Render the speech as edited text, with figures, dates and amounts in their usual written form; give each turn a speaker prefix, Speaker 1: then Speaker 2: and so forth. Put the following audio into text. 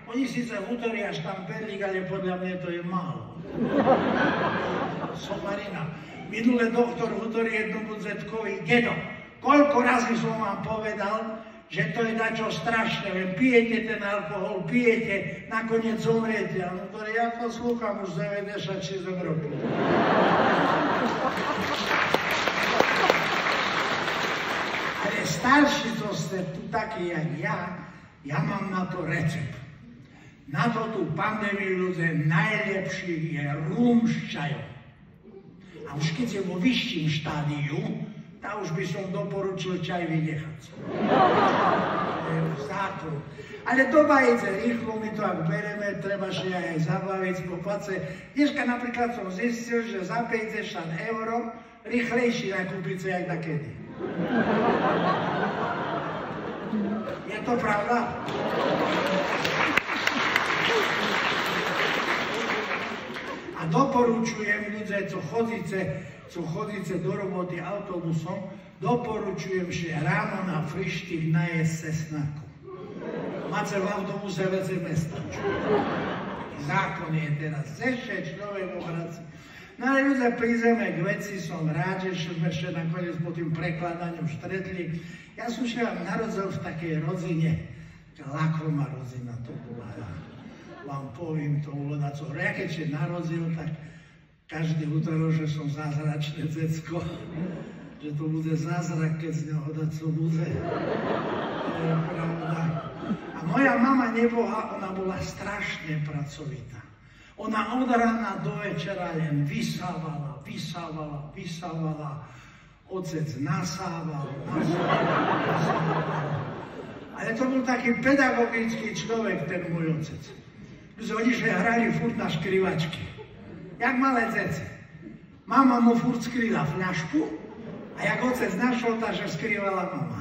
Speaker 1: Oni síce hutoria štamperlík, ale podľa mňa to je málo. Somarina. Minule doktor hutorí jednomu zetkovi, dedo, koľko razy som vám povedal, že to je dačo strašné, len pijete ten alkohol, pijete, nakoniec zomriete. A hutorí, ja to slúcham už 96 rokov. Ale starší, co ste tu takí, jak ja mám na to recept. Na to tú pandémiu ľudia najlepší je rum s čajom. A už keď je vo vyšším štádiu, tá už by som doporučil čaj vynechať. Zákon. Ale doba ide rýchlo, my to ak bereme, treba si aj zabaviť po pace. Dneska napríklad som zistil, že za 50 € rýchlejší nakúpiť sa jak takedy. Je to pravda? A doporučujem ľudia, co chodíte do roboty autobusom, doporučujem, že ráno na frištík najesť cesnaku. Máte v autobuse vece mestačku. Zákon je teraz zeše človek obrací. No ale ľudia, prídeme k veci, som rád, že sme ešte nakoniec po tým prekladaním stretli. Ja som sa narodil v takej rodzine, lakroma rodzina to bola. Vám poviem to ulodaco. Ja keď sa narodil, tak každý utrel, že som zázračné decko. Že to bude zázrak, keď z neho daco bude. To je pravda. A moja mama neboha, ona bola strašne pracovitá. Ona od rána do večera len vysávala. Otec nasával. Ale to bol taký pedagogický človek, ten môj otec. Oni že hrali furt na škrivačky. Jak malé dece. Mama mu furt skrila fľašku a jak otec našol, takže skrivala mama.